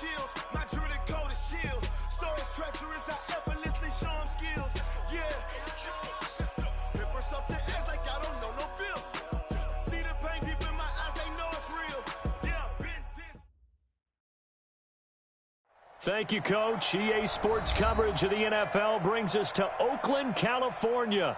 chills. My drilling code is chill. Stories treacherous, I effortlessly show them skills. Yeah. Pepper stuff the edge like I don't know no bill. See the pain deep in my eyes, they know it's real. Yeah, been this. Thank you, Coach. EA Sports coverage of the NFL brings us to Oakland, California.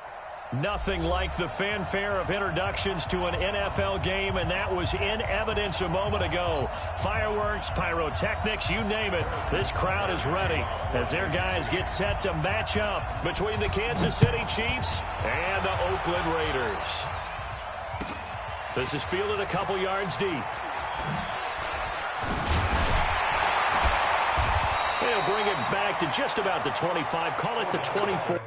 Nothing like the fanfare of introductions to an NFL game, and that was in evidence a moment ago. Fireworks, pyrotechnics, you name it. This crowd is ready as their guys get set to match up between the Kansas City Chiefs and the Oakland Raiders. This is fielded a couple yards deep. They'll bring it back to just about the 25, call it the 24.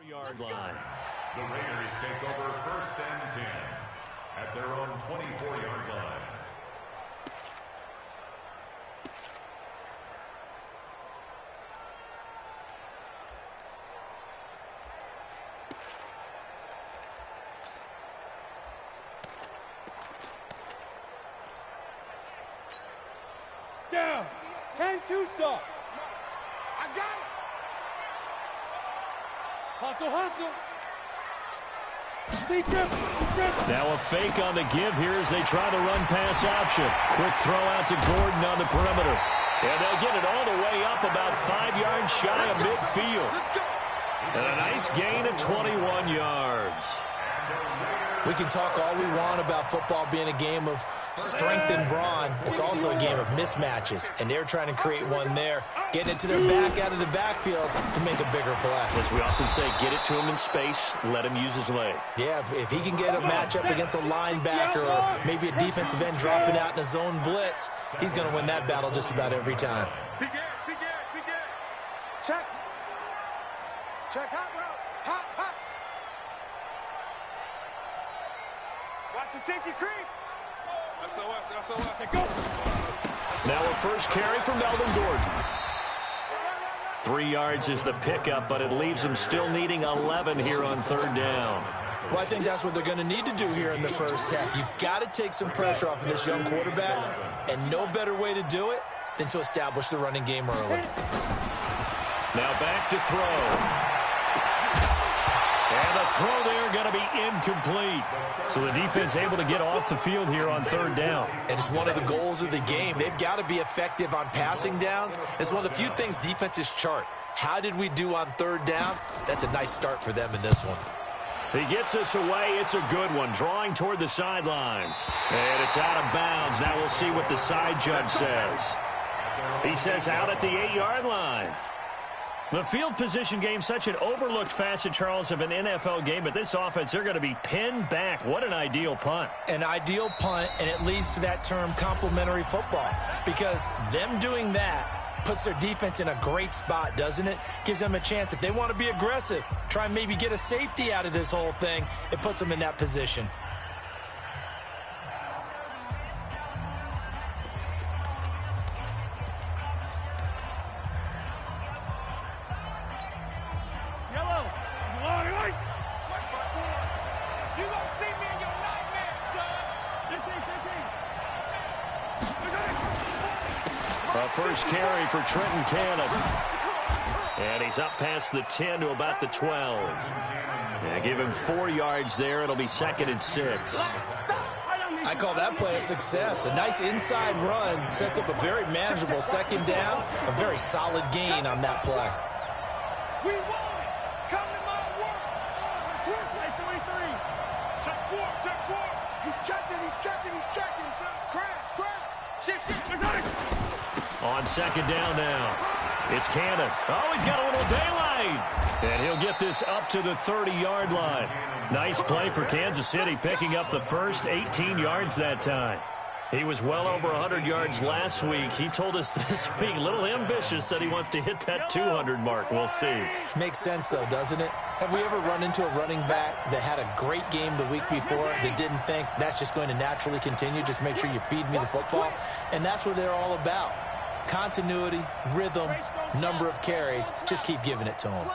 Yard line. The Raiders take over 1st and 10 at their own 24-yard line. Down. 10-2 stop. I got it. Hustle, hustle. Now a fake on the give here as they try to run pass option. Quick throw out to Gordon on the perimeter. And they'll get it all the way up about 5 yards shy of midfield. And a nice gain of 21 yards. We can talk all we want about football being a game of strength and brawn. It's also a game of mismatches, and they're trying to create one there, getting it to their back out of the backfield to make a bigger play. As we often say, get it to him in space, let him use his leg. Yeah, if he can get a matchup against a linebacker or maybe a defensive end dropping out in a zone blitz, he's going to win that battle just about every time. Begin. Check. Check, hot route. Hot. Watch the safety creep. SOS. Go. Now a first carry for Melvin Gordon. 3 yards is the pickup, but it leaves him still needing 11 here on 3rd down. Well, I think that's what they're going to need to do here in the first half. You've got to take some pressure off of this young quarterback, and no better way to do it than to establish the running game early. Now back to throw. And the throw there going to be incomplete. So the defense able to get off the field here on 3rd down. And it's one of the goals of the game. They've got to be effective on passing downs. It's one of the few things defenses chart. How did we do on 3rd down? That's a nice start for them in this one. He gets us away. It's a good one. Drawing toward the sidelines. And it's out of bounds. Now we'll see what the side judge says. He says out at the 8-yard line. The field position game, such an overlooked facet, Charles, of an NFL game, but this offense, they're going to be pinned back. What an ideal punt. An ideal punt, and it leads to that term complementary football, because them doing that puts their defense in a great spot, doesn't it? Gives them a chance. If they want to be aggressive, try and maybe get a safety out of this whole thing, it puts them in that position. First carry for Trenton Cannon. And he's up past the 10 to about the 12. Yeah, give him 4 yards there. It'll be 2nd and 6. I call that play a success. A nice inside run sets up a very manageable 2nd down. A very solid gain on that play. We won it. Come to my work. Tuesday 33. Check 4. He's checking. Crash. Shift. On 2nd down now. It's Cannon. Oh, he's got a little daylight. And he'll get this up to the 30-yard line. Nice play for Kansas City, picking up the first 18 yards that time. He was well over 100 yards last week. He told us this week, a little ambitious, said he wants to hit that 200 mark. We'll see. Makes sense, though, doesn't it? Have we ever run into a running back that had a great game the week before that didn't think that's just going to naturally continue? Just make sure you feed me the football. And that's what they're all about. Continuity, rhythm, number of carries. Just keep giving it to them.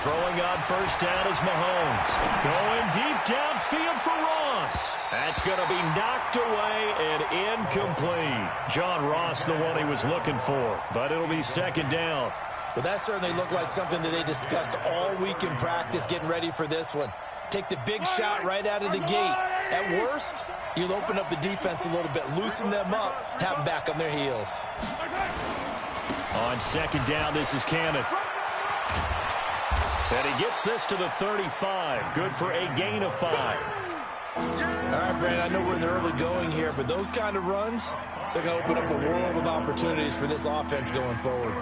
Throwing on first down is Mahomes. Going deep downfield for Ross. That's going to be knocked away and incomplete. John Ross, the one he was looking for, but it'll be 2nd down. Well, that certainly looked like something that they discussed all week in practice, getting ready for this one. Take the big shot right out of the gate. At worst, you'll open up the defense a little bit, loosen them up, have them back on their heels. On 2nd down, this is Cannon. And he gets this to the 35. Good for a gain of 5. All right, Brandon, I know we're in the early going here, but those kind of runs, they're going to open up a world of opportunities for this offense going forward.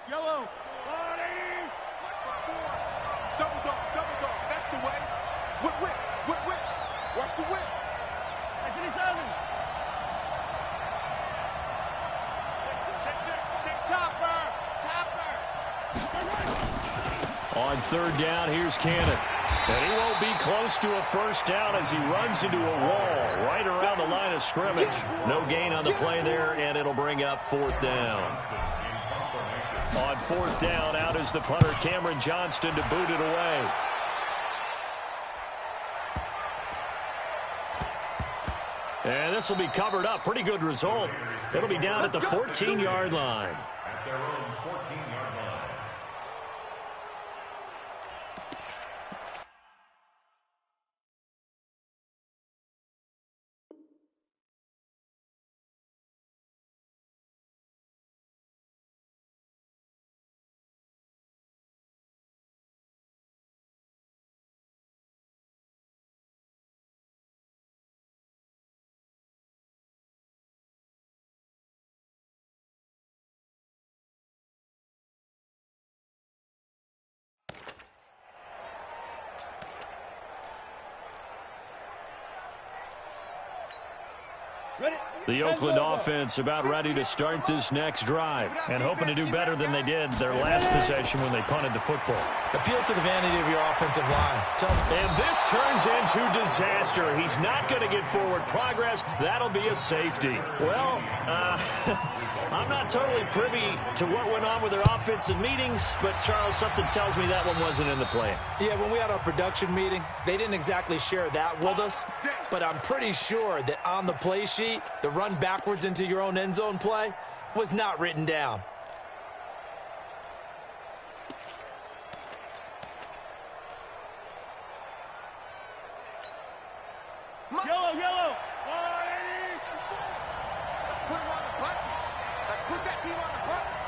Yellow. Double dog. That's the way. Whip. Watch the whip. 27. Check chopper. On 3rd down, here's Cannon. And he won't be close to a first down as he runs into a wall right around the line of scrimmage. No gain on the play there, and it'll bring up 4th down. On 4th down, out is the punter, Cameron Johnston, to boot it away. And this will be covered up. Pretty good result. It'll be down at the 14-yard line. At their own 14-yard line. The Oakland offense about ready to start this next drive and hoping to do better than they did their last possession when they punted the football. Appeal to the vanity of your offensive line. And this turns into disaster. He's not going to get forward progress. That'll be a safety. Well, I'm not totally privy to what went on with their offensive meetings, but, Charles, something tells me that one wasn't in the plan. Yeah, when we had our production meeting, they didn't exactly share that with us, but I'm pretty sure that on the play sheet, the run backwards into your own end zone play was not written down. Yellow. Let's put him on the buses. Let's put that team on the bus.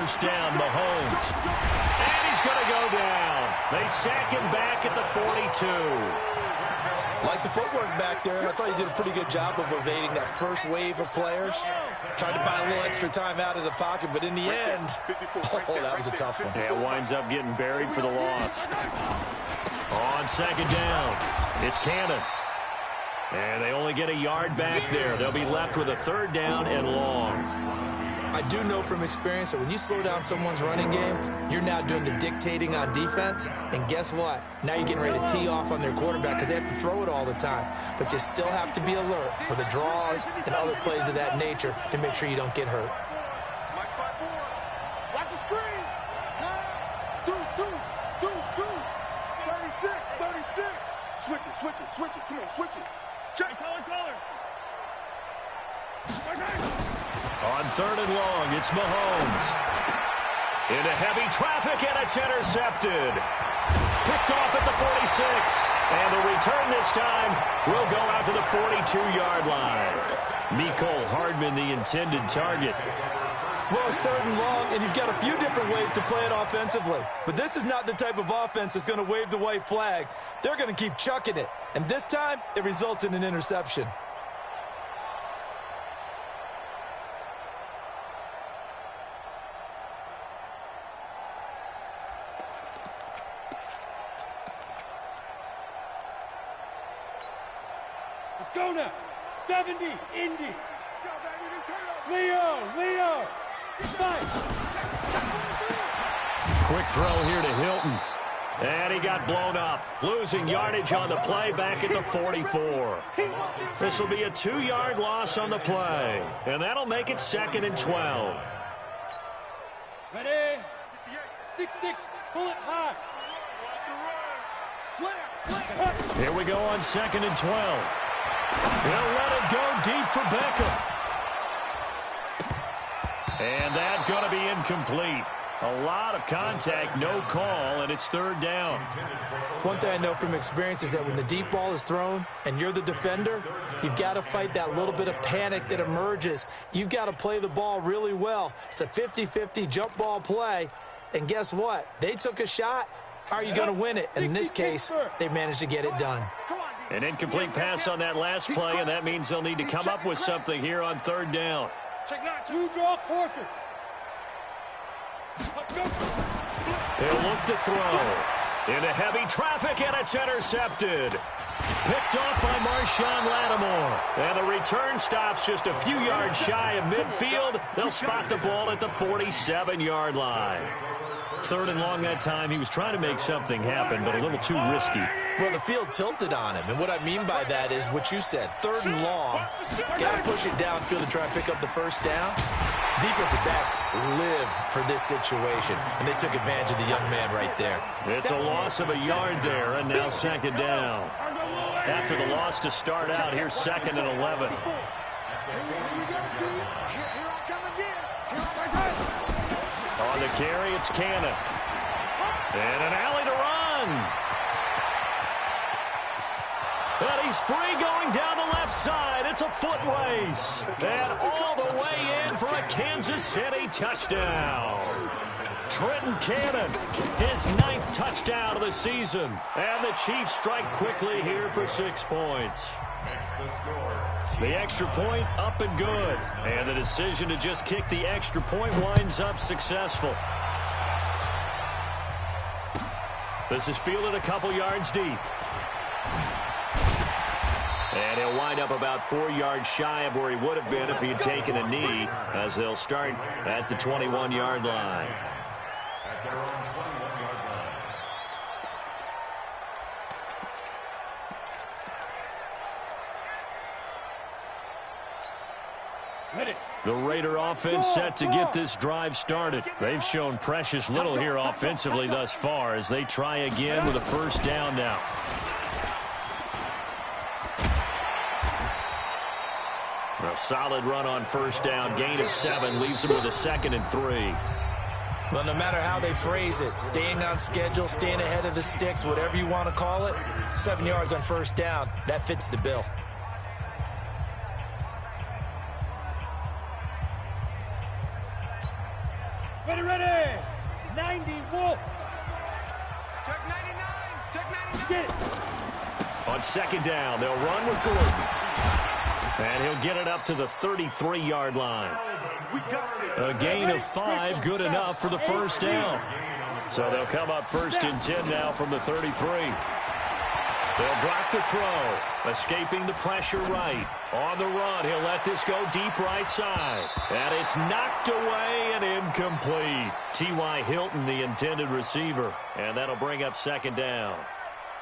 first down, Mahomes. And he's going to go down. They sack him back at the 42. Like the footwork back there, and I thought he did a pretty good job of evading that first wave of players. Tried to buy a little extra time out of the pocket, but in the end, oh, that was a tough one. Yeah, winds up getting buried for the loss. On second down, it's Cannon. And they only get a yard back there. They'll be left with a third down and long. I do know from experience that when you slow down someone's running game, you're now doing the dictating on defense. And guess what? Now you're getting ready to tee off on their quarterback because they have to throw it all the time. But you still have to be alert for the draws and other plays of that nature to make sure you don't get hurt. Watch the screen. Pass. Deuce. 36. Switch it. Come on, switch it. Check. Color. On third and long, it's Mahomes. Into heavy traffic, and it's intercepted. Picked off at the 46. And the return this time will go out to the 42-yard line. Mecole Hardman, the intended target. Well, it's third and long, and you've got a few different ways to play it offensively. But this is not the type of offense that's going to wave the white flag. They're going to keep chucking it. And this time, it results in an interception. Let's go now. 70, Indy. Leo. Quick throw here to Hilton. And he got blown up. Losing yardage on the play back at the 44. This will be a 2-yard loss on the play. And that'll make it 2nd and 12. Ready? 6-6, pull it high. Slam. Here we go on 2nd and 12. He'll let it go deep for Beckham. And that's going to be incomplete. A lot of contact, no call, and it's third down. One thing I know from experience is that when the deep ball is thrown and you're the defender, you've got to fight that little bit of panic that emerges. You've got to play the ball really well. It's a 50-50 jump ball play, and guess what? They took a shot. How are you going to win it? And in this case, they managed to get it done. An incomplete pass on that last play, and that means they'll need to come up with something here on third down. Check now, 2 draw Corkers. He'll look to throw. Into heavy traffic, and it's intercepted. Picked off by Marshawn Lattimore. And the return stops just a few yards shy of midfield. They'll spot the ball at the 47-yard line. Third and long that time. He was trying to make something happen, but a little too risky. Well, the field tilted on him, and what I mean by that is what you said. Third and long, got to push it downfield to try and pick up the first down. Defensive backs live for this situation, and they took advantage of the young man right there. It's a loss of a yard there, and now 2nd down. After the loss to start out, here's 2nd and 11. On the carry, it's Cannon. And an alley to run. And he's free going down the left side. It's a foot race. And all the way in for a Kansas City touchdown. Trenton Cannon, his 9th touchdown of the season. And the Chiefs strike quickly here for 6 points. The extra point up and good. And the decision to just kick the extra point winds up successful. This is fielded a couple yards deep. And he'll wind up about 4 yards shy of where he would have been if he had taken a knee, as they'll start at the 21-yard line. At their own 21-yard line. The Raider offense set to get this drive started. They've shown precious little here offensively thus far as they try again with a first down now. A solid run on first down. Gain of 7 leaves them with a 2nd and 3. Well, no matter how they phrase it, staying on schedule, staying ahead of the sticks, whatever you want to call it, 7 yards on first down, that fits the bill. Ready. Go. Check 99. Check 99. Get it. On second down, they'll run with Gordon. And he'll get it up to the 33-yard line. A gain of 5, good enough for the first down. So they'll come up first and 10 now from the 33. They'll drop the throw, escaping the pressure right. On the run, he'll let this go deep right side. And it's knocked away and incomplete. T.Y. Hilton, the intended receiver. And that'll bring up second down.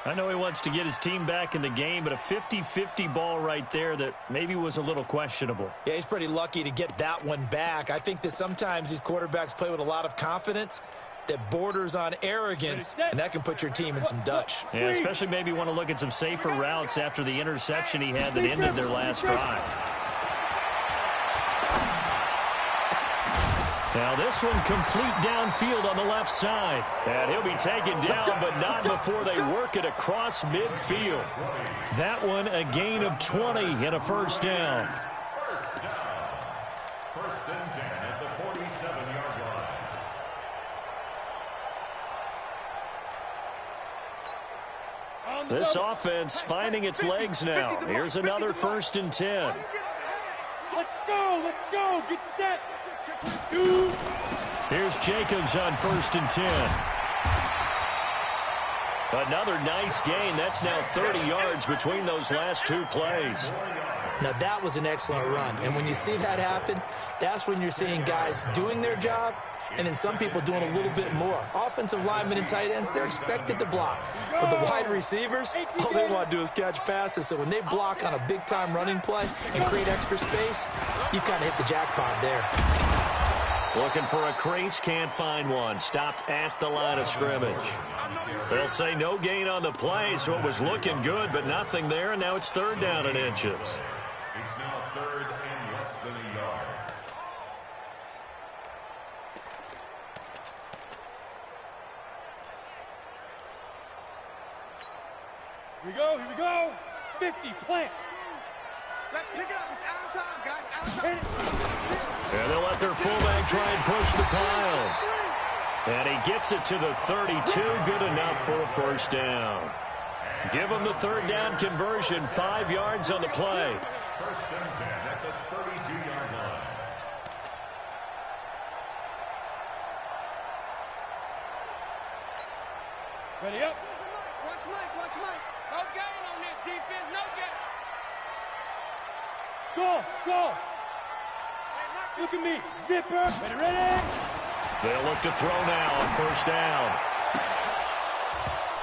I know he wants to get his team back in the game, but a 50-50 ball right there that maybe was a little questionable. Yeah, he's pretty lucky to get that one back. I think that sometimes these quarterbacks play with a lot of confidence that borders on arrogance, and that can put your team in some Dutch. Yeah, especially maybe want to look at some safer routes after the interception he had that ended their last drive. Now this one complete downfield on the left side. And he'll be taken down, but not before they work it across midfield. That one a gain of 20 and a first down. First and 10 at the 47-yard line. This offense finding its legs now. Here's another first and 10. Let's go, get set. Here's Jacobs on first and 10. Another nice gain. That's now 30 yards between those last two plays. Now, that was an excellent run. And when you see that happen, that's when you're seeing guys doing their job and then some people doing a little bit more. Offensive linemen and tight ends, they're expected to block. But the wide receivers, all they want to do is catch passes. So when they block on a big-time running play and create extra space, you've kind of hit the jackpot there. Looking for a crease, can't find one. Stopped at the line of scrimmage. They'll say no gain on the play, so it was looking good, but nothing there, and now it's third down and inches. It's now third and less than a yard. Here we go. 50, plant. Let's pick it up. It's out of time, guys. Out of time. And they'll let their fullback try and push the pile. And he gets it to the 32. Good enough for a first down. Give him the third down conversion. 5 yards on the play. First and 10 at the 32-yard line. Ready up. Watch Mike. No gain on this defense. No gain. Go. Look at me. Zipper. Ready. They'll look to throw now on first down.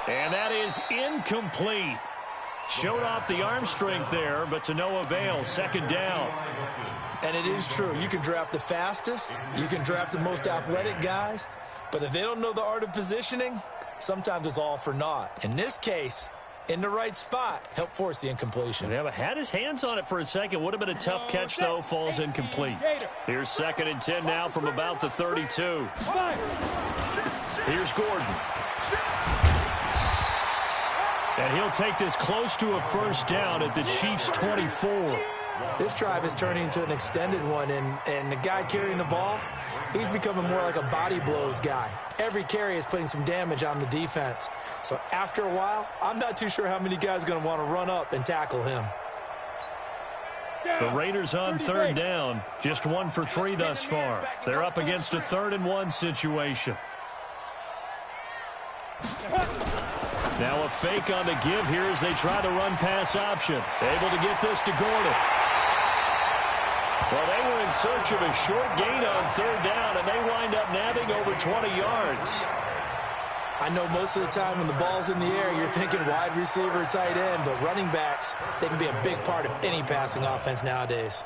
And that is incomplete. Showed off the arm strength there, but to no avail. Second down. And it is true. You can draft the fastest. You can draft the most athletic guys. But if they don't know the art of positioning, sometimes it's all for naught. In this case, in the right spot, help force the incompletion. Yeah, but had his hands on it for a second. Would have been a tough catch, though. Falls incomplete. Here's second and 10 now from about the 32. Here's Gordon. And he'll take this close to a first down at the Chiefs' 24. This drive is turning into an extended one, and the guy carrying the ball, he's becoming more like a body blows guy. Every carry is putting some damage on the defense. So after a while, I'm not too sure how many guys are going to want to run up and tackle him. The Raiders on third down, just 1 for 3 thus far. They're up against a 3rd and 1 situation. Now a fake on the give here as they try the run-pass option. Able to get this to Gordon. Well, they were in search of a short gain on third down, and they wind up nabbing over 20 yards. I know most of the time when the ball's in the air, you're thinking wide receiver, tight end, but running backs, they can be a big part of any passing offense nowadays.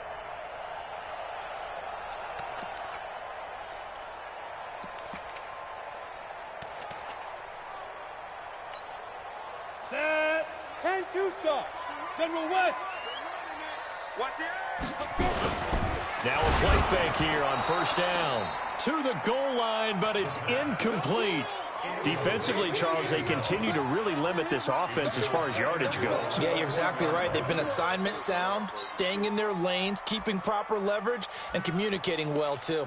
Set. 10-2 stop. General West. Watch it. Now a play fake here on first down. To the goal line, but it's incomplete. Defensively, Charles, they continue to really limit this offense as far as yardage goes. Yeah, you're exactly right. They've been assignment sound, staying in their lanes, keeping proper leverage, and communicating well, too.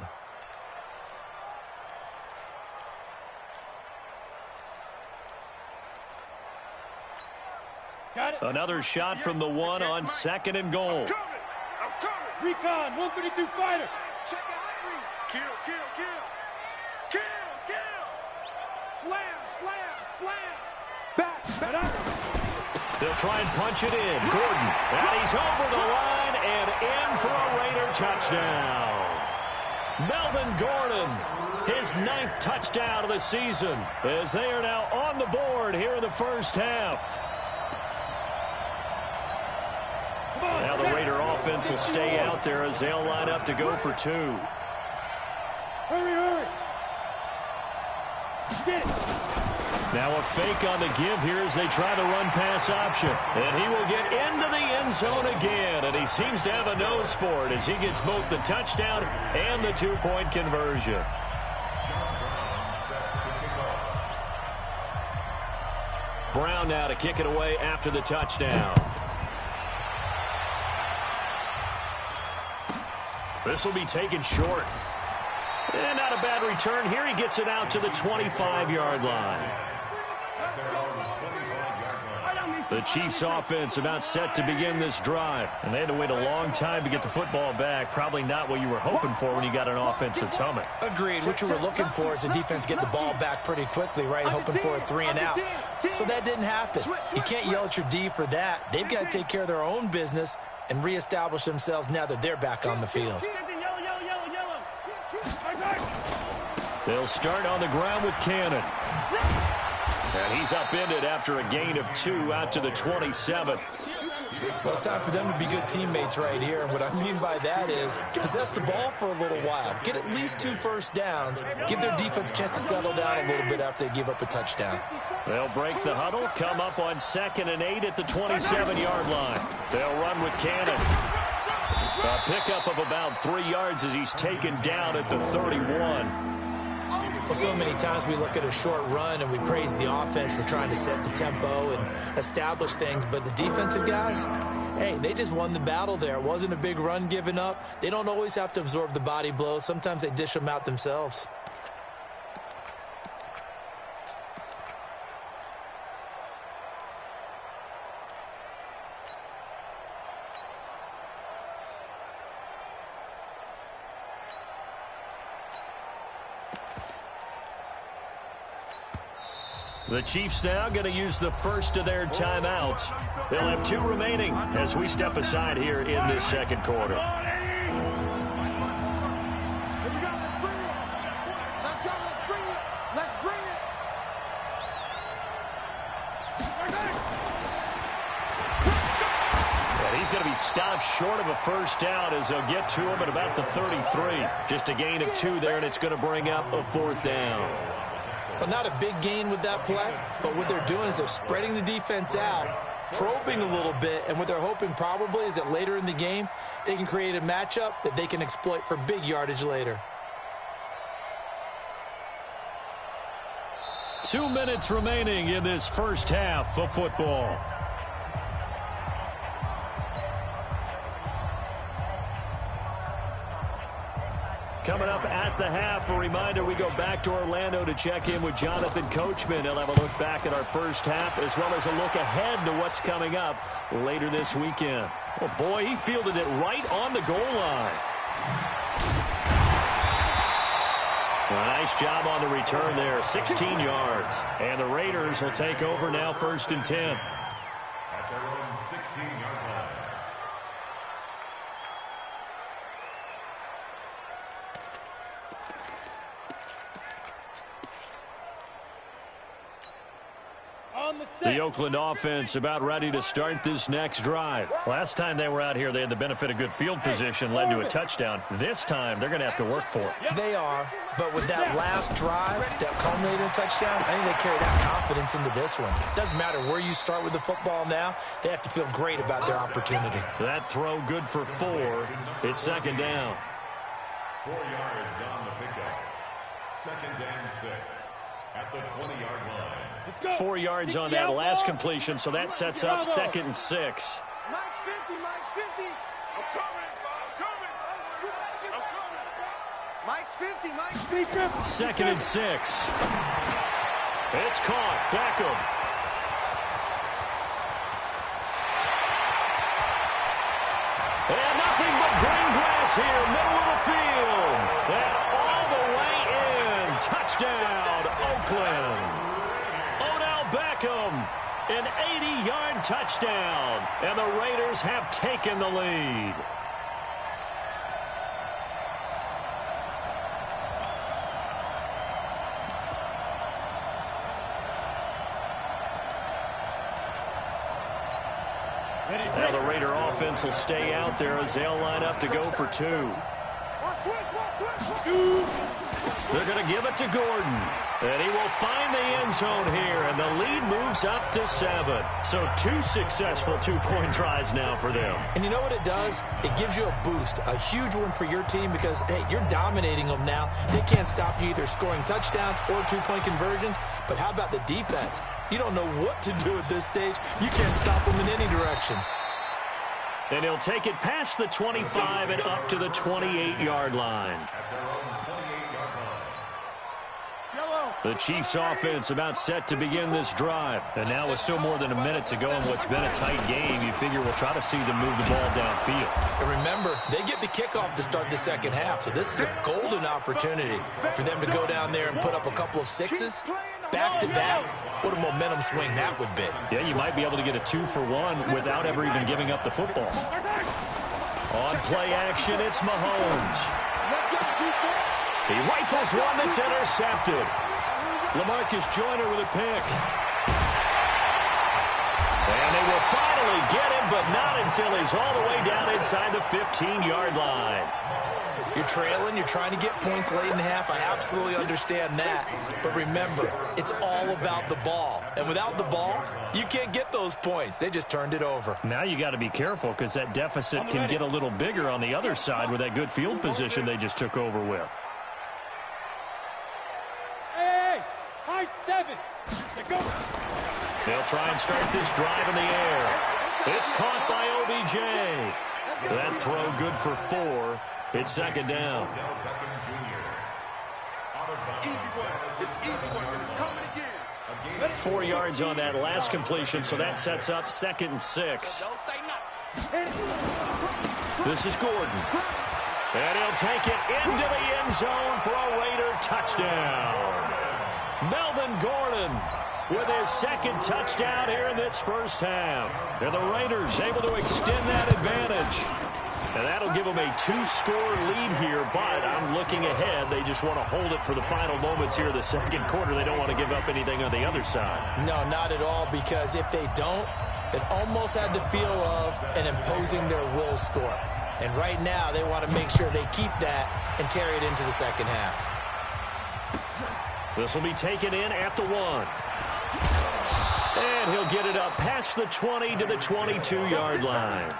Another shot from the one on 2nd and goal. I'm coming. Recon, 132 fighter. Check the height read. Kill. Slam. Back up. They'll try and punch it in. Gordon, and he's over the line and in for a Raider touchdown. Melvin Gordon, his 9th touchdown of the season, as they are now on the board here in the first half. Now the Raider offense will stay out there as they'll line up to go for 2. Hurry. Get it. Now a fake on the give here as they try the run-pass option. And he will get into the end zone again. And he seems to have a nose for it as he gets both the touchdown and the 2-point conversion. Brown now to kick it away after the touchdown. This will be taken short. And not a bad return here. He gets it out to the 25-yard line. The Chiefs offense about set to begin this drive. And they had to wait a long time to get the football back. Probably not what you were hoping for when you got an offense that's humming. Agreed. What you were looking for is the defense get the ball back pretty quickly, right? Hoping for a 3 and out. So that didn't happen. You can't yell at your D for that. They've got to take care of their own business and reestablish themselves now that they're back on the field. They'll start on the ground with Cannon. And he's upended after a gain of 2 out to the 27. Well, it's time for them to be good teammates right here. And what I mean by that is possess the ball for a little while. Get at least 2 first downs. Give their defense a chance to settle down a little bit after they give up a touchdown. They'll break the huddle, come up on 2nd and 8 at the 27-yard line. They'll run with Cannon. A pickup of about 3 yards as he's taken down at the 31. Well, so many times we look at a short run and we praise the offense for trying to set the tempo and establish things. But the defensive guys, hey, they just won the battle there. It wasn't a big run given up. They don't always have to absorb the body blows. Sometimes they dish them out themselves. The Chiefs now going to use the first of their timeouts. They'll have 2 remaining as we step aside here in this second quarter. And he's going to be stopped short of a first down as they'll get to him at about the 33. Just a gain of 2 there, and it's going to bring up a 4th down. Well, not a big gain with that play, but what they're doing is they're spreading the defense out, probing a little bit, and what they're hoping probably is that later in the game, they can create a matchup that they can exploit for big yardage later. 2 minutes remaining in this first half of football. Coming up at the half, a reminder, we go back to Orlando to check in with Jonathan Coachman. He'll have a look back at our first half as well as a look ahead to what's coming up later this weekend. Oh, boy, he fielded it right on the goal line. Nice job on the return there, 16 yards. And the Raiders will take over now 1st and 10. At their own 16-yard line. The Oakland offense about ready to start this next drive. Last time they were out here, they had the benefit of good field position, led to a touchdown. This time, they're going to have to work for it. They are, but with that last drive that culminated in a touchdown, I think they carry that confidence into this one. It doesn't matter where you start with the football now. They have to feel great about their opportunity. That throw good for 4. It's 2nd down. 4 yards on the pickup. 2nd and 6 at the 20-yard line. 4 yards on that last completion, so that sets up 2nd and 6. Mike's 50, Mike's 50. I'm coming. Mike's 50, Mike's 50. 2nd and 6. It's caught. Beckham. is here, middle of the field. And all the way in. Touchdown, Oakland. Odell Beckham, an 80-yard touchdown. And the Raiders have taken the lead. Now the Raider offense will stay out there as they'll line up to go for two. They're going to give it to Gordon. And he will find the end zone here, and the lead moves up to 7. So 2 successful two-point tries now for them. And you know what it does? It gives you a boost, a huge one for your team because, hey, you're dominating them now. They can't stop you either scoring touchdowns or two-point conversions. But how about the defense? You don't know what to do at this stage. You can't stop them in any direction. And he'll take it past the 25 and up to the 28-yard line. The Chiefs offense about set to begin this drive. And now with still more than a minute to go in what's been a tight game, you figure we'll try to see them move the ball downfield. And remember, they get the kickoff to start the second half. So this is a golden opportunity for them to go down there and put up a couple of sixes. Back-to-back, what a momentum swing that would be. Yeah, you might be able to get a 2-for-1 without ever even giving up the football. On play action, it's Mahomes. He rifles one that's intercepted. LaMarcus Joyner with a pick. And they will finally get him, but not until he's all the way down inside the 15-yard line. You're trailing, you're trying to get points late in the half. I absolutely understand that. But remember, it's all about the ball. And without the ball, you can't get those points. They just turned it over. Now you got to be careful because that deficit can get a little bigger on the other side with that good field position they just took over with. Hey, high 7. Go. They'll try and start this drive in the air. It's caught by OBJ. That throw good for 4. It's second down. 4 yards on that last completion, so that sets up 2nd and 6. This is Gordon. And he'll take it into the end zone for a Raider touchdown. Melvin Gordon with his 2nd touchdown here in this first half. And the Raiders able to extend that advantage. And that'll give them a 2-score lead here, but I'm looking ahead. They just want to hold it for the final moments here of the second quarter. They don't want to give up anything on the other side. No, not at all, because if they don't, it almost had the feel of an imposing their will score. And right now, they want to make sure they keep that and carry it into the second half. This will be taken in at the 1. And he'll get it up past the 20 to the 22-yard line.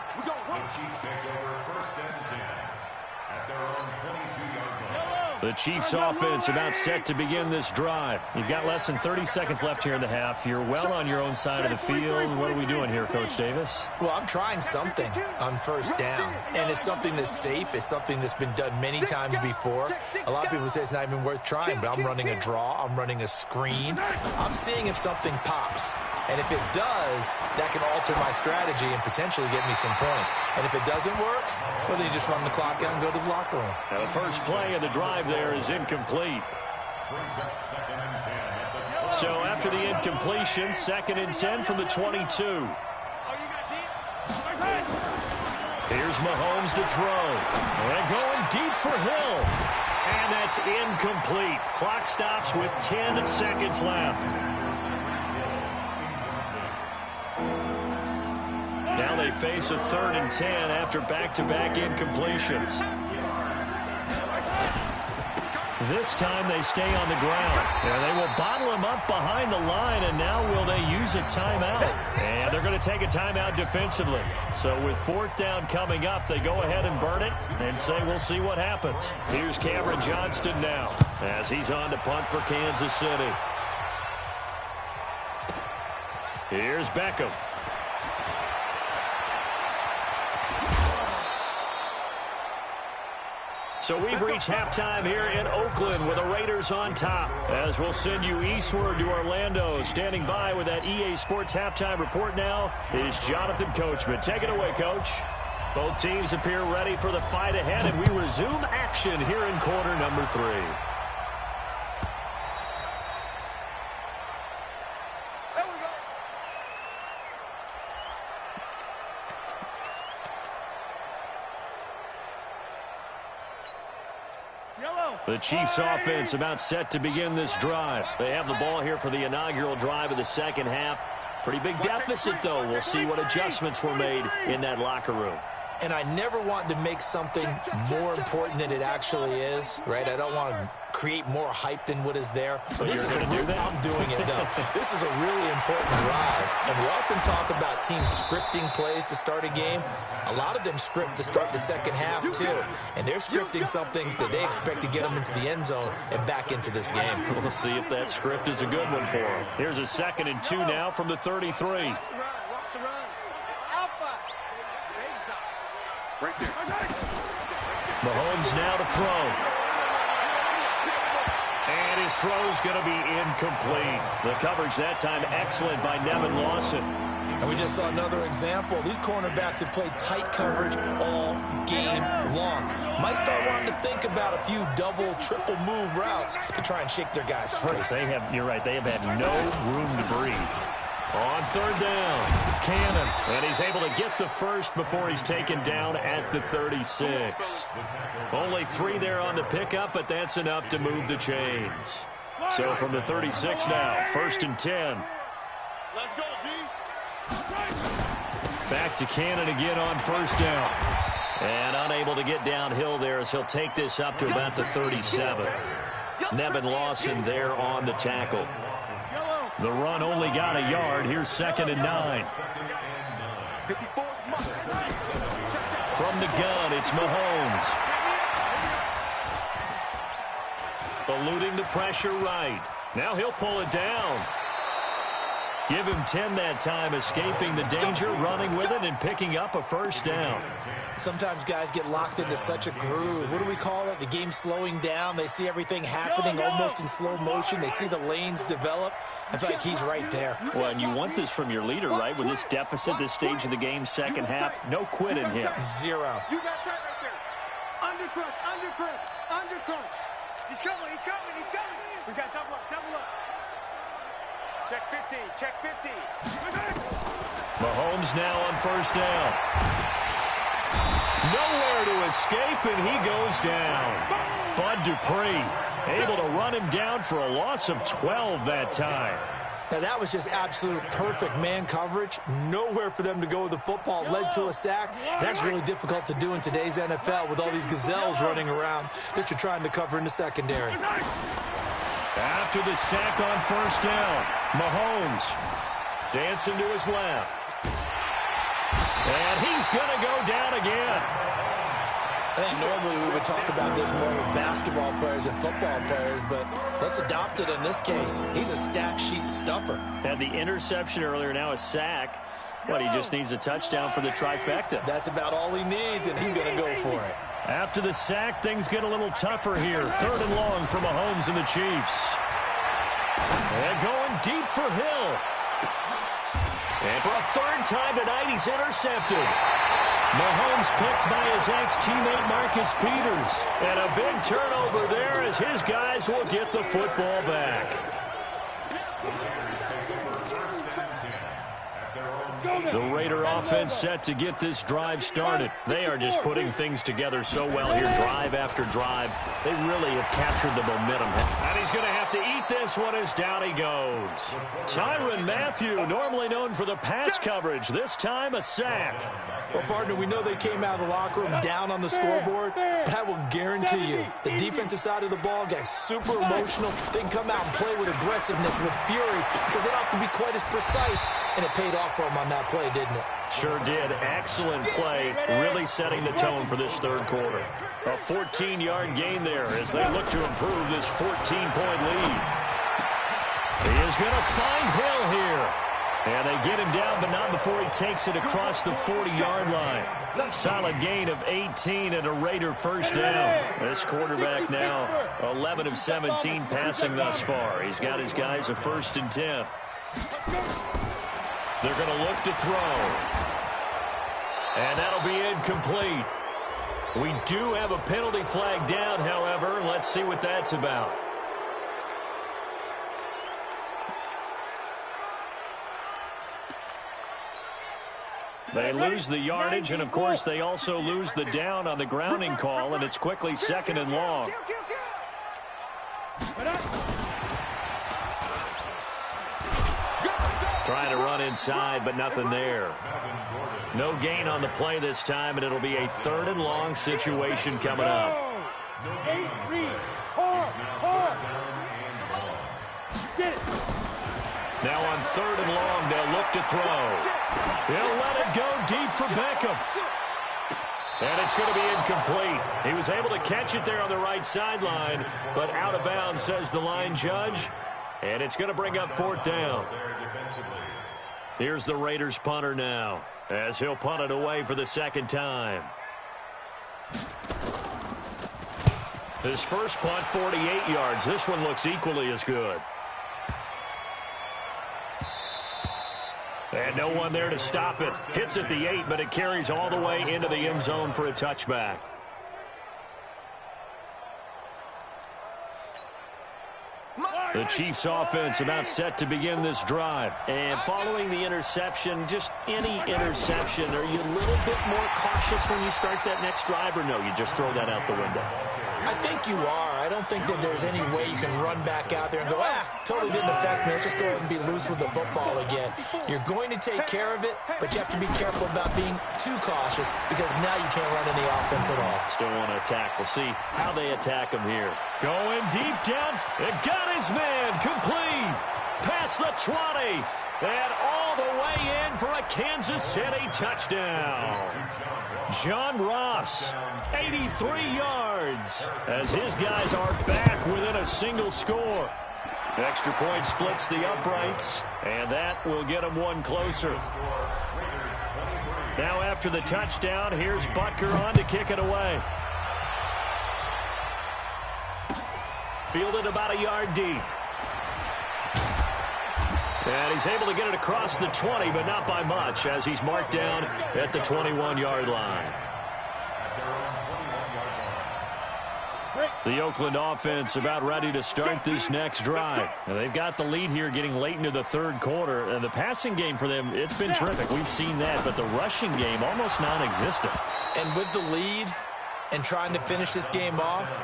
The Chiefs offense about set to begin this drive. You've got less than 30 seconds left here in the half. You're well on your own side of the field. What are we doing here, Coach Davis? Well, I'm trying something on first down, and it's something that's safe. It's something that's been done many times before. A lot of people say it's not even worth trying, but I'm running a draw. I'm running a screen. I'm seeing if something pops. And if it does, that can alter my strategy and potentially get me some points. And if it doesn't work, well, then you just run the clock out and go to the locker room. Now, the first play of the drive there is incomplete. So after the incompletion, 2nd and 10 from the 22. Here's Mahomes to throw. And going deep for Hill. And that's incomplete. Clock stops with 10 seconds left. Now they face a 3rd and 10 after back-to-back incompletions. This time they stay on the ground. And they will bottle him up behind the line, and now will they use a timeout? And they're going to take a timeout defensively. So with 4th down coming up, they go ahead and burn it and say we'll see what happens. Here's Cameron Johnston now as he's on to punt for Kansas City. Here's Beckham. So we've reached halftime here in Oakland with the Raiders on top. As we'll send you eastward to Orlando. Standing by with that EA Sports halftime report now is Jonathan Coachman. Take it away, Coach. Both teams appear ready for the fight ahead, and we resume action here in quarter number 3. The Chiefs offense about set to begin this drive. They have the ball here for the inaugural drive of the second half. Pretty big deficit, though. We'll see what adjustments were made in that locker room. And I never want to make something more important than it actually is, right? I don't want to create more hype than what is there. But this is I'm doing it, though. This is a really important drive. And we often talk about teams scripting plays to start a game. A lot of them script to start the second half, too. And they're scripting something that they expect to get them into the end zone and back into this game. We'll see if that script is a good one for them. Here's a 2nd and 2 now from the 33. Right there. Mahomes now to throw. And his throw's going to be incomplete. The coverage that time excellent by Nevin Lawson. And we just saw another example. These cornerbacks have played tight coverage all game long. Might start wanting to think about a few double, triple move routes to try and shake their guys free. You're right, they have had no room to breathe. On 3rd down, Cannon, and he's able to get the first before he's taken down at the 36. Only 3 there on the pickup, but that's enough to move the chains. So from the 36 now, 1st and 10. Let's go, D. Back to Cannon again on 1st down. And unable to get downhill there as he'll take this up to about the 37. Nevin Lawson there on the tackle. The run only got a yard. Here's 2nd and 9. From the gun, it's Mahomes. Eluding the pressure right. Now he'll pull it down. Give him 10 that time, escaping the danger, running with it, and picking up a 1st down. Sometimes guys get locked into such a groove. What do we call it? The game's slowing down. They see everything happening almost in slow motion. They see the lanes develop. I feel like he's right there. Well, and you want this from your leader, right? With this deficit, this stage of the game, second half, no quit in him. 0. You got tight right there. Undercrunch, undercrunch, undercrunch. He's coming, he's coming, he's coming. We got double up, double up. Check 50, check 50. Mahomes now on 1st down. Nowhere to escape, and he goes down. Bud Dupree able to run him down for a loss of 12 that time. Now, that was just absolute perfect man coverage. Nowhere for them to go with the football. Led to a sack. That's really difficult to do in today's NFL with all these gazelles running around that you're trying to cover in the secondary. After the sack on 1st down, Mahomes dancing to his left. And he's going to go down again. I think normally we would talk about this more with basketball players and football players, but let's adopt it in this case. He's a stack sheet stuffer. Had the interception earlier, now a sack. What, he just needs a touchdown for the trifecta. That's about all he needs, and he's going to go for it. After the sack, things get a little tougher here. 3rd and long for Mahomes and the Chiefs. And going deep for Hill. And for a 3rd time tonight, he's intercepted. Mahomes picked by his ex-teammate Marcus Peters. And a big turnover there as his guys will get the football back. The Raider offense set to get this drive started. They are just putting things together so well here, drive after drive. They really have captured the momentum. And he's going to have to eat this one as down he goes. Tyrann Mathieu, normally known for the pass coverage, this time a sack. Well, partner, we know they came out of the locker room down on the scoreboard, but I will guarantee you the defensive side of the ball got super emotional. They can come out and play with aggressiveness, with fury, because they don't have to be quite as precise, and it paid off for them on that play, didn't it? Sure did. Excellent play, really setting the tone for this 3rd quarter. A 14-yard gain there as they look to improve this 14-point lead. He is going to find Hill here. And they get him down, but not before he takes it across the 40-yard line. Solid gain of 18 and a Raider 1st down. This quarterback now 11 of 17 passing thus far. He's got his guys a 1st and 10. They're going to look to throw. And that'll be incomplete. We do have a penalty flag down, however. Let's see what that's about. They lose the yardage, and, of course, they also lose the down on the grounding call, and it's quickly 2nd and long. Trying to run inside, but nothing there. No gain on the play this time, and it'll be a 3rd and long situation coming up. 8-3. Hard. Get it. Now on 3rd and long, they'll look to throw. He'll let it go deep for Beckham. And it's going to be incomplete. He was able to catch it there on the right sideline, but out of bounds, says the line judge. And it's going to bring up 4th down. Here's the Raiders punter now, as he'll punt it away for the 2nd time. His first punt, 48 yards. This one looks equally as good. And no one there to stop it. Hits at the 8, but it carries all the way into the end zone for a touchback. The Chiefs offense about set to begin this drive. And following the interception, just any interception, are you a little bit more cautious when you start that next drive, or no, you just throw that out the window? I think you are. I don't think that there's any way you can run back out there and go, totally didn't affect me. Let's just go ahead and be loose with the football again. You're going to take care of it, but you have to be careful about being too cautious because now you can't run any offense at all. Still want to attack. We'll see how they attack him here. Going deep down. It got his man. Complete. Past the 20. And all the way in for a Kansas City touchdown. John Ross, 83 yards, as his guys are back within a single score. Extra point splits the uprights, and that will get them one closer. Now after the touchdown, here's Butker on to kick it away. Fielded about a yard deep. And he's able to get it across the 20, but not by much, as he's marked down at the 21-yard line. The Oakland offense about ready to start this next drive. And they've got the lead here getting late into the 3rd quarter. And the passing game for them, it's been terrific. We've seen that, but the rushing game almost non-existent. And with the lead and trying to finish this game off,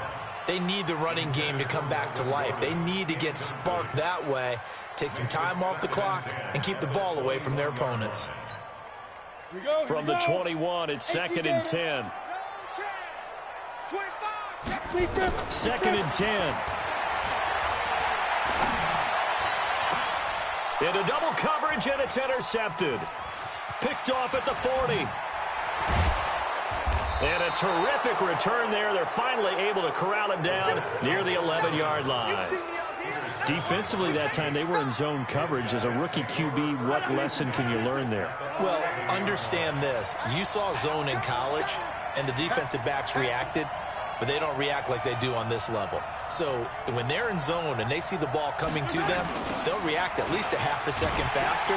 they need the running game to come back to life. They need to get sparked that way, take some time off the clock, and keep the ball away from their opponents. From the 21, it's 2nd and 10. 2nd and 10. Into double coverage, and it's intercepted. Picked off at the 40. And a terrific return there. They're finally able to corral him down near the 11-yard line. Defensively that time, they were in zone coverage. As a rookie QB, what lesson can you learn there? Well, understand this. You saw zone in college, and the defensive backs reacted, but they don't react like they do on this level. So when they're in zone and they see the ball coming to them, they'll react at least a half a second faster.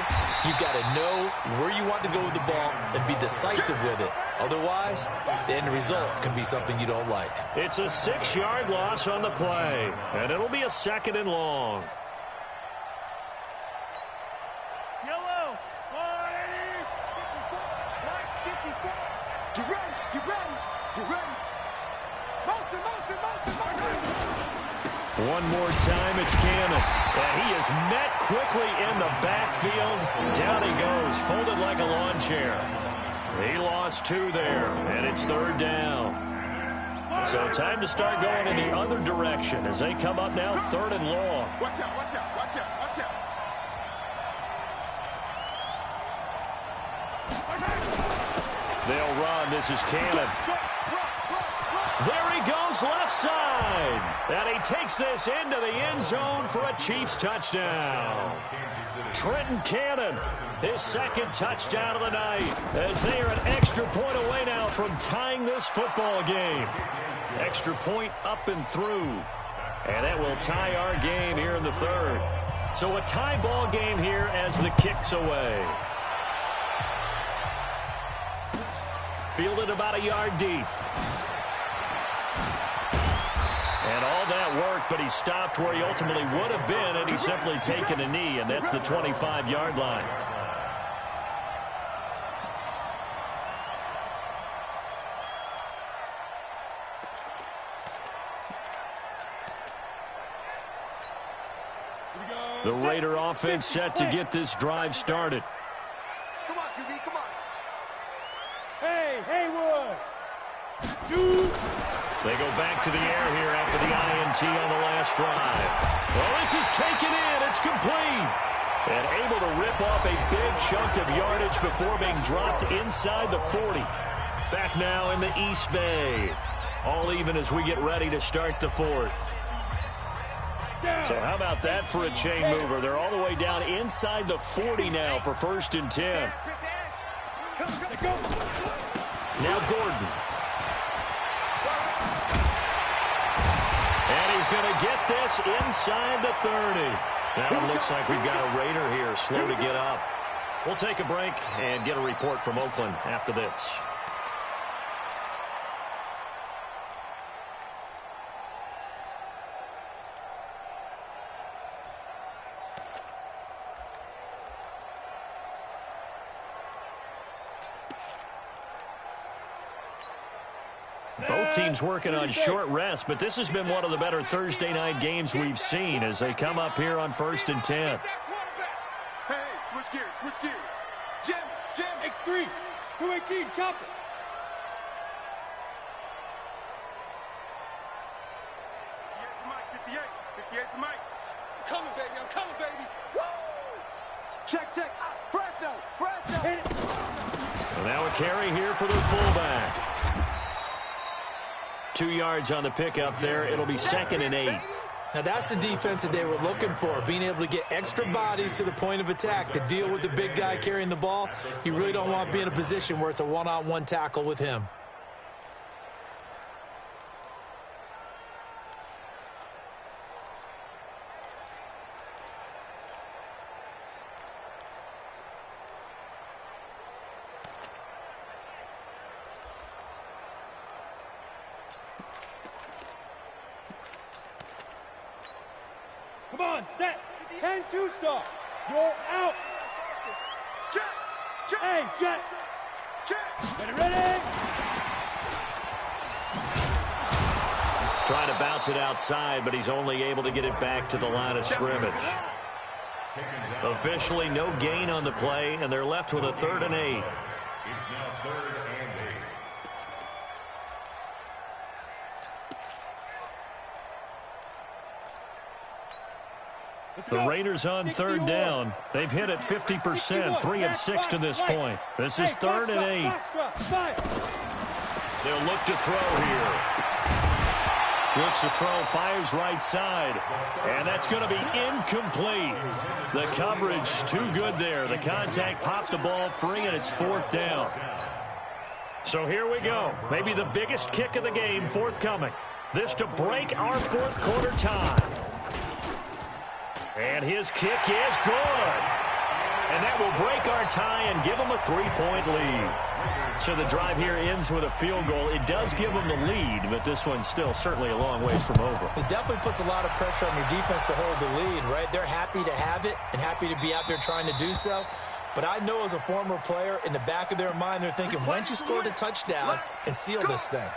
You've got to know where you want to go with the ball and be decisive with it. Otherwise, the end result can be something you don't like. It's a 6-yard loss on the play, and it'll be a 2nd and long. Yellow. Get ready. Get ready. Get ready. Motion, motion, motion, motion. One more time, it's Cannon. And he is met quickly in the backfield. Down he goes, folded like a lawn chair. He lost 2 there, and it's 3rd down. So time to start going in the other direction as they come up now 3rd and long. Watch out, watch out, watch out, watch out. They'll run. This is Cannon. There he goes, left side. And he takes this into the end zone for a Chiefs touchdown. Trenton Cannon, his 2nd touchdown of the night, as they are an extra point away now from tying this football game. Extra point up and through. And that will tie our game here in the 3rd. So a tie ball game here as the kick's away. Fielded about a yard deep. And all that work, but he stopped where he ultimately would have been, and he's simply taken a knee, and that's the 25-yard line. The Raider offense set to get this drive started. Come on, QB, come on. Hey, Haywood. Shoot. They go back to the air here after the INT on the last drive. Well, this is taken in. It's complete. And able to rip off a big chunk of yardage before being dropped inside the 40. Back now in the East Bay. All even as we get ready to start the fourth. So how about that for a chain mover? They're all the way down inside the 40 now for 1st and 10. Now Gordon. And he's going to get this inside the 30. Now it looks like we've got a Raider here slow to get up. We'll take a break and get a report from Oakland after this. Both teams working on short rest, but this has been one of the better Thursday night games we've seen as they come up here on 1st and 10. Hey, switch gears. Jim, X3, 218, chop it. $58 for Mike. I'm coming, baby. Woo! Check. Fresno. Hit it. Well, now a carry here for their fullback. 2 yards on the pickup there. It'll be 2nd and 8. Now that's the defense that they were looking for, being able to get extra bodies to the point of attack to deal with the big guy carrying the ball. You really don't want to be in a position where it's a one-on-one tackle with him. Come on, set. 10-2 stop. You're out. Check. Hey, Jet. Ready. Trying to bounce it outside, but he's only able to get it back to the line of scrimmage. Officially no gain on the play, and they're left with a 3rd and 8. It's now 3rd and 8. The Raiders on 3rd down. They've hit it 50%, 3 of 6 to this point. This is 3rd and 8. They'll look to throw here. Looks to throw, fires right side. And that's going to be incomplete. The coverage too good there. The contact popped the ball free, and it's 4th down. So here we go. Maybe the biggest kick of the game forthcoming. This to break our 4th quarter tie. And his kick is good. And that will break our tie and give them a 3-point lead. So the drive here ends with a field goal. It does give them the lead, but this one's still certainly a long ways from over. It definitely puts a lot of pressure on your defense to hold the lead, right? They're happy to have it and happy to be out there trying to do so. But I know as a former player, in the back of their mind, they're thinking, why don't you score the touchdown and seal this thing?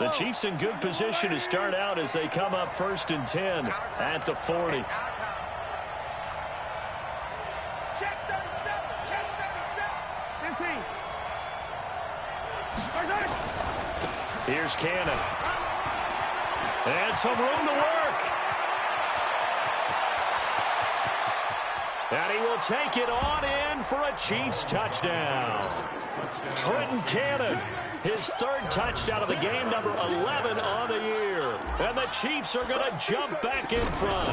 The Chiefs in good position to start out as they come up 1st and 10 at the 40. Check 37. Here's Cannon. And some room to work. And he will take it on in for a Chiefs touchdown. Trenton Cannon, his 3rd touchdown of the game, number 11 on the year. And the Chiefs are going to jump back in front.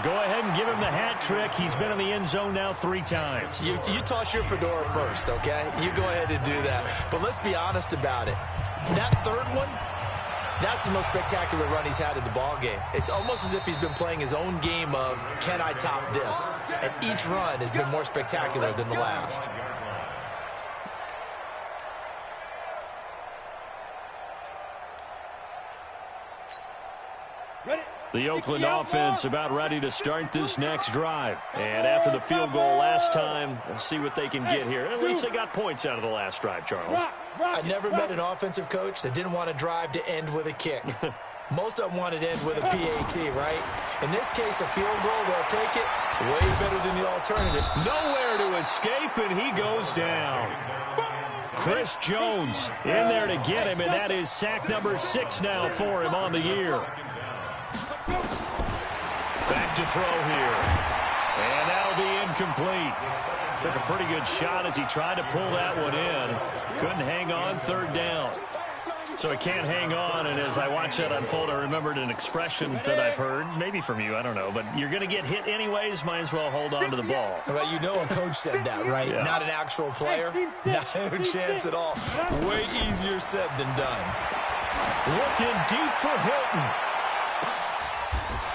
go ahead and give him the hat trick. He's been in the end zone now 3 times. You toss your fedora first, okay? You go ahead and do that. But let's be honest about it. That third one, that's the most spectacular run he's had in the ballgame. It's almost as if he's been playing his own game of, can I top this? And each run has been more spectacular than the last. The Oakland offense about ready to start this next drive. And after the field goal last time, we'll see what they can get here. At least they got points out of the last drive, Charles. I never met an offensive coach that didn't want to drive to end with a kick. Most of them wanted to end with a PAT, right? In this case, a field goal, they'll take it. Way better than the alternative. Nowhere to escape, and he goes down. Chris Jones in there to get him, and that is sack number 6 now for him on the year. Back to throw here. And that'll be incomplete. Took a pretty good shot as he tried to pull that one in. Couldn't hang on, 3rd down. So he can't hang on, and as I watch that unfold, I remembered an expression that I've heard, maybe from you, I don't know, but you're going to get hit anyways, might as well hold on to the ball. Well, you know a coach said that, right? Yeah. Not an actual player. Not a chance at all. Way easier said than done. Looking deep for Hilton.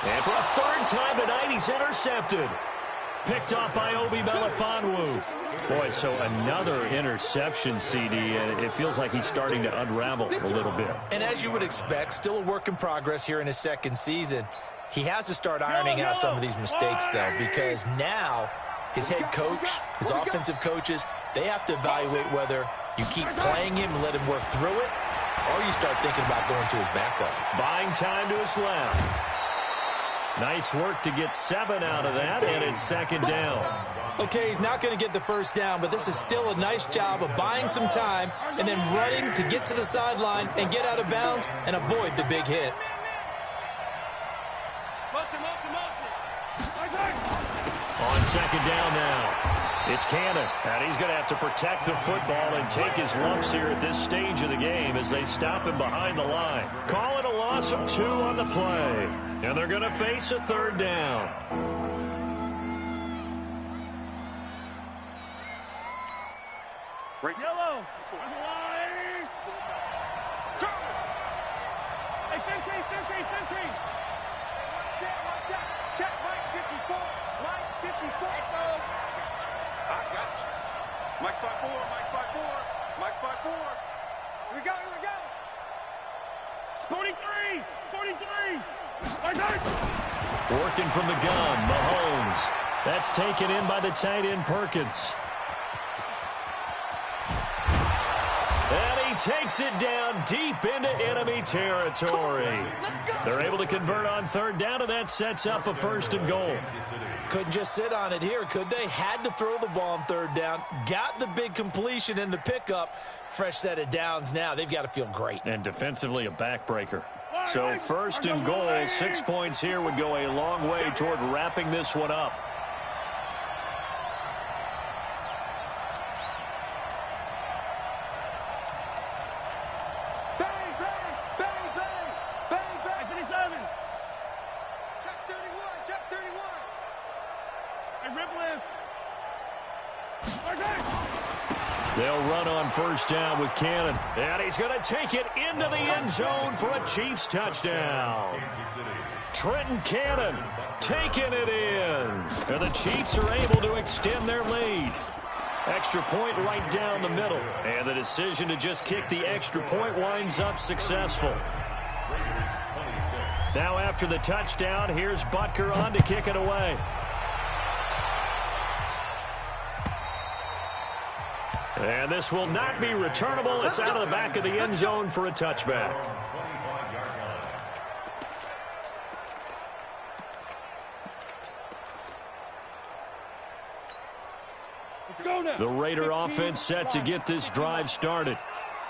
And for a 3rd time tonight, he's intercepted. Picked off by Obi Melifonwu. Boy, so another interception, CD, and it feels like he's starting to unravel a little bit. And as you would expect, still a work in progress here in his 2nd season. He has to start ironing out some of these mistakes, though, because now his head coach, his offensive coaches, they have to evaluate whether you keep playing him and let him work through it, or you start thinking about going to his backup. Buying time to his left. Nice work to get 7 out of that, and it's 2nd down. Okay, he's not going to get the 1st down, but this is still a nice job of buying some time and then running to get to the sideline and get out of bounds and avoid the big hit. On 2nd down now. It's Cannon, and he's going to have to protect the football and take his lumps here at this stage of the game as they stop him behind the line. Call it a loss of 2 on the play, and they're going to face a 3rd down. Yellow. Hey, Fentry. Check, Mike 54. Mike 54. I got you. Mike's 5'4", Mike's 5'4". Here we go. It's 43. Working from the gun, Mahomes. That's taken in by the tight end, Perkins. And he takes it down deep into enemy territory. They're able to convert on 3rd down, and that sets up a 1st and goal. Couldn't just sit on it here, could they? Had to throw the ball on 3rd down. Got the big completion in the pickup. Fresh set of downs now. They've got to feel great. And defensively, a backbreaker. So 1st and goal, 6 points here would go a long way toward wrapping this one up. They'll run on 1st down with Cannon. And he's going to take it into the end zone for a Chiefs touchdown. Trenton Cannon taking it in. And the Chiefs are able to extend their lead. Extra point right down the middle. And the decision to just kick the extra point winds up successful. Now after the touchdown, here's Butker on to kick it away. And this will not be returnable. It's out of the back of the end zone for a touchback. The Raider offense set to get this drive started.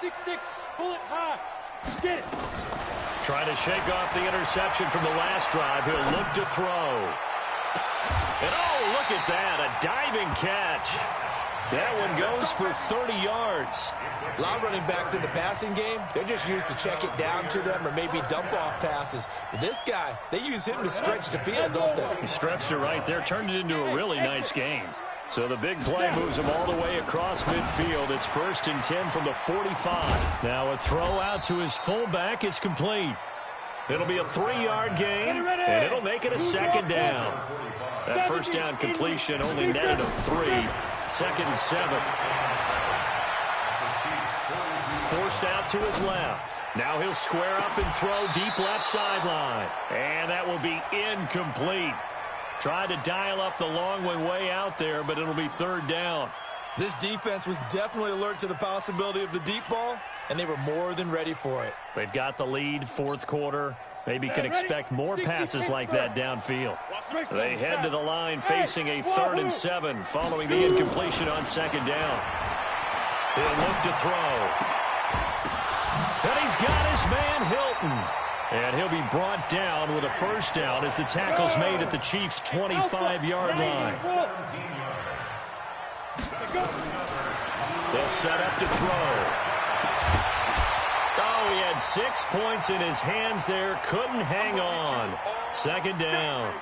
6-6, pull it high. Get it. Trying to shake off the interception from the last drive. He'll look to throw. And oh, look at that, a diving catch. That one goes for 30 yards. A lot of running backs in the passing game, they're just used to check it down to them or maybe dump off passes. But this guy, they use him to stretch the field, don't they? He stretched it right there, turned it into a really nice game. So the big play moves him all the way across midfield. It's 1st and 10 from the 45. Now a throw out to his fullback is complete. It'll be a 3-yard gain, and it'll make it a 2nd down. That first down completion only netted of 3. 2nd and 7. Forced out to his left. Now he'll square up and throw deep left sideline. And that will be incomplete. Tried to dial up the long one way out there, but it'll be 3rd down. This defense was definitely alert to the possibility of the deep ball, and they were more than ready for it. They've got the lead, 4th quarter. Maybe can expect more passes like that downfield. They head to the line facing a 3rd and 7 following the incompletion on 2nd down. He'll look to throw. And he's got his man Hilton. And he'll be brought down with a 1st down as the tackle's made at the Chiefs' 25-yard line. They'll set up to throw. Oh, he had 6 points in his hands there. Couldn't hang on. 2nd down.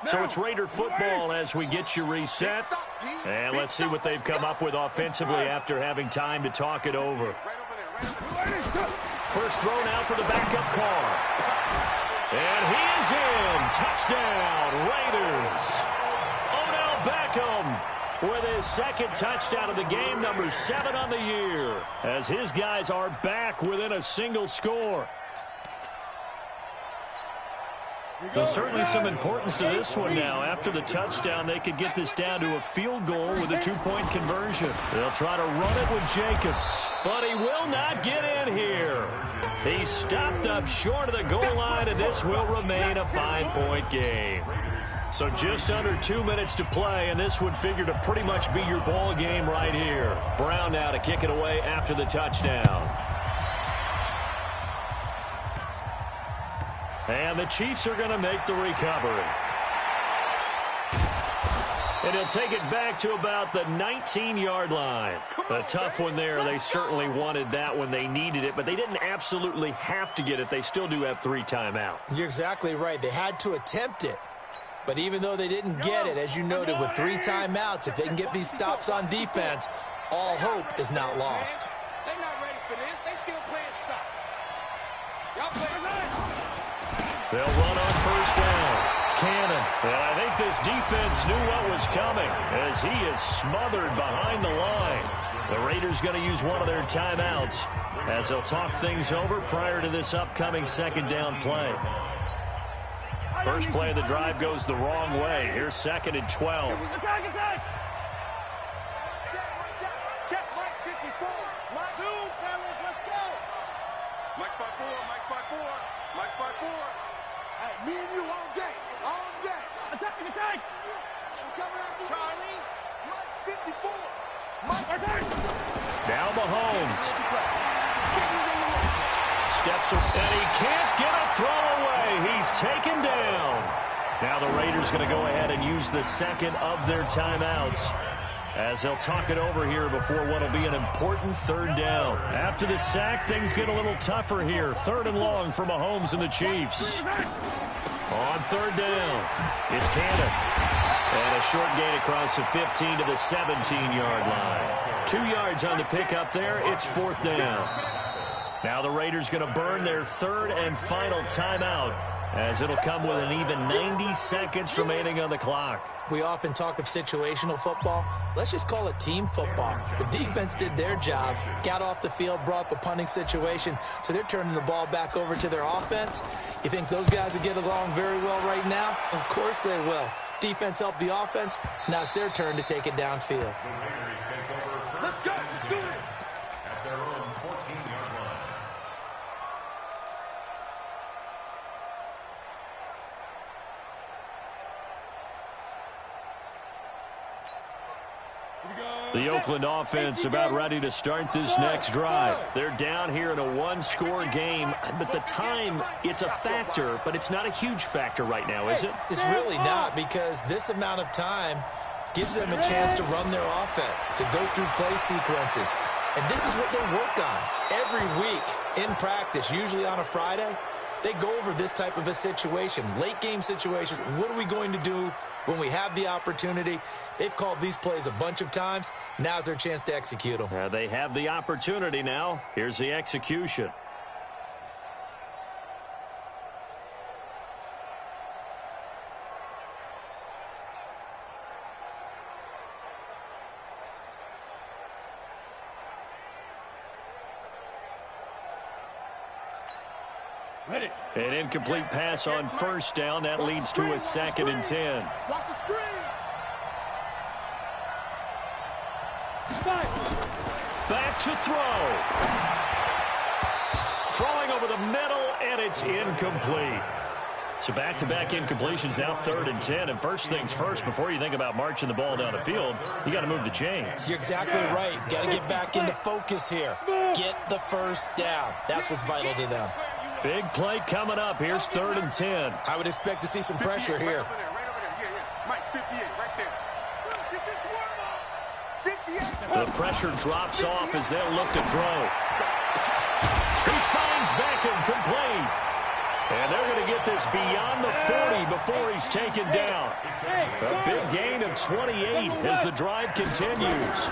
So it's Raider football as we get you reset. And let's see what they've come up with offensively after having time to talk it over. First throw now for the backup car. And he is in. Touchdown, Raiders. Odell Beckham with his 2nd touchdown of the game, number 7 on the year, as his guys are back within a single score. So certainly some importance to this one now. After the touchdown, they could get this down to a field goal with a 2-point conversion. They'll try to run it with Jacobs, but he will not get in here. He's stopped up short of the goal line, and this will remain a 5-point game. So just under 2 minutes to play, and this would figure to pretty much be your ball game right here. Brown now to kick it away after the touchdown. And the Chiefs are going to make the recovery. And he'll take it back to about the 19-yard line. A tough one there. They certainly wanted that when they needed it, but they didn't absolutely have to get it. They still do have 3 timeouts. You're exactly right. They had to attempt it. But even though they didn't get it, as you noted, with 3 timeouts, if they can get these stops on defense, all hope is not lost. They're not ready for this. They still playing soccer. Y'all playing right. They'll run on 1st down. Cannon. And I think this defense knew what was coming as he is smothered behind the line. The Raiders going to use one of their timeouts as they'll talk things over prior to this upcoming 2nd down play. First play of the drive goes the wrong way. Here's 2nd and 12. Attack, attack. Check Mike 54. Mike 2, fellas, let's go. Mike by 4, Mike by 4, Mike by 4. Hey, me and you all day, all day. Attack, attack. I'm coming after Charlie. Mike 54. Mike attack. Now Mahomes. Steps up, and he can't get a throw away. He's taken down. Now the Raiders going to go ahead and use the 2nd of their timeouts as they'll talk it over here before what will be an important 3rd down. After the sack, things get a little tougher here. 3rd and long for Mahomes and the Chiefs. On 3rd down, it's Cannon. And a short gain across the 15 to the 17-yard line. 2 yards on the pickup there. It's 4th down. Now the Raiders going to burn their 3rd and final timeout as it'll come with an even 90 seconds remaining on the clock. We often talk of situational football. Let's just call it team football. The defense did their job, got off the field, brought the punting situation, so they're turning the ball back over to their offense. You think those guys will get along very well right now? Of course they will. Defense helped the offense. Now it's their turn to take it downfield. Let's go. Let's do it. At their own 14-yard line. Here we go. The Oakland offense about ready to start this next drive. They're down here in a one-score game, but the time, it's a factor, but it's not a huge factor right now, is it? It's really not, because this amount of time gives them a chance to run their offense, to go through play sequences. And this is what they work on every week in practice, usually on a Friday. They go over this type of a situation, late game situation. What are we going to do when we have the opportunity? They've called these plays a bunch of times. Now's their chance to execute them. They have the opportunity now. Here's the execution. An incomplete pass on first down. That leads to a 2nd and 10. Watch the screen. Back to throw. Throwing over the middle, and it's incomplete. So back-to-back incompletions, now 3rd and 10. And first things first, before you think about marching the ball down the field, you got to move the chains. You're exactly right. Got to get back into focus here. Get the first down. That's what's vital to them. Big play coming up. Here's 3rd and 10. I would expect to see some pressure here. Mike, 58, right there. The pressure drops off as they'll look to throw. He finds Beckham complete. And they're going to get this beyond the 40 before he's taken down. A big gain of 28 as the drive continues.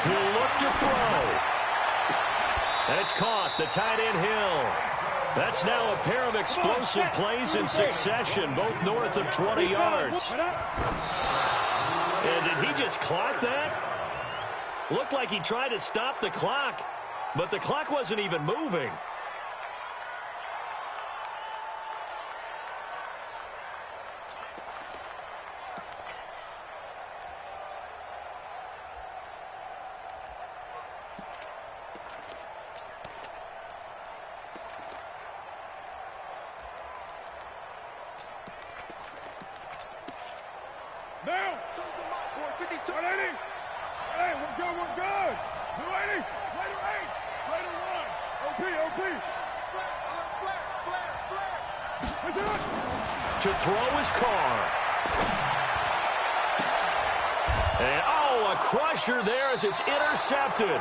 He'll look to throw. And it's caught. The tight end Hill. That's now a pair of explosive plays in succession, both north of 20 yards. And did he just clock that? Looked like he tried to stop the clock, but the clock wasn't even moving. Now, 52. Hey, we're good, we're good. 280, later 8, later 1. OP. To throw is Carr. And, a crusher there as it's intercepted.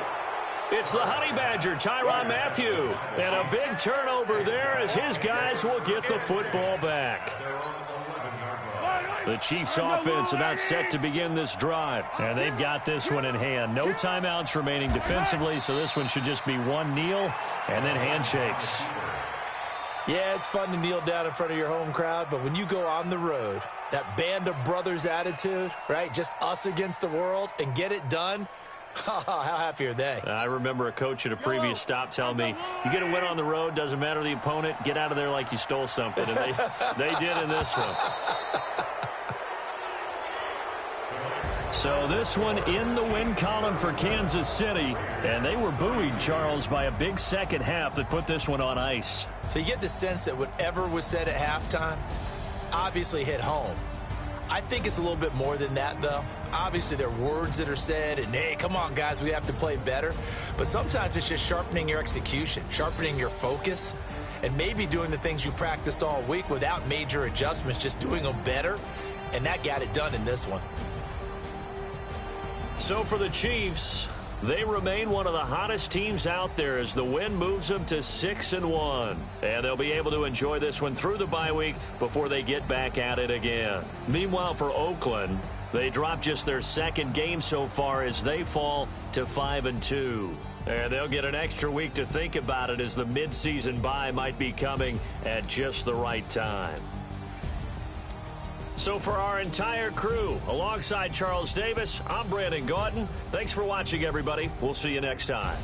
It's the Honey Badger, Tyrann Mathieu. And a big turnover there as his guys will get the football back. The Chiefs offense about set to begin this drive. And they've got this one in hand. No timeouts remaining defensively, so this one should just be one kneel and then handshakes. Yeah, it's fun to kneel down in front of your home crowd, but when you go on the road, that band of brothers attitude, right, just us against the world, and get it done, how happy are they? I remember a coach at a previous stop telling me, you get a win on the road, doesn't matter the opponent, get out of there like you stole something. And they did in this one. So this one in the win column for Kansas City. And they were buoyed, Charles, by a big second half that put this one on ice. So you get the sense that whatever was said at halftime obviously hit home. I think it's a little bit more than that, though. Obviously, there are words that are said, and, hey, come on, guys, we have to play better. But sometimes it's just sharpening your execution, sharpening your focus, and maybe doing the things you practiced all week without major adjustments, just doing them better. And that got it done in this one. So for the Chiefs, they remain one of the hottest teams out there as the win moves them to 6-1. And they'll be able to enjoy this one through the bye week before they get back at it again. Meanwhile, for Oakland, they dropped just their second game so far as they fall to 5-2. And they'll get an extra week to think about it as the midseason bye might be coming at just the right time. So for our entire crew, alongside Charles Davis, I'm Brandon Gautin. Thanks for watching, everybody. We'll see you next time.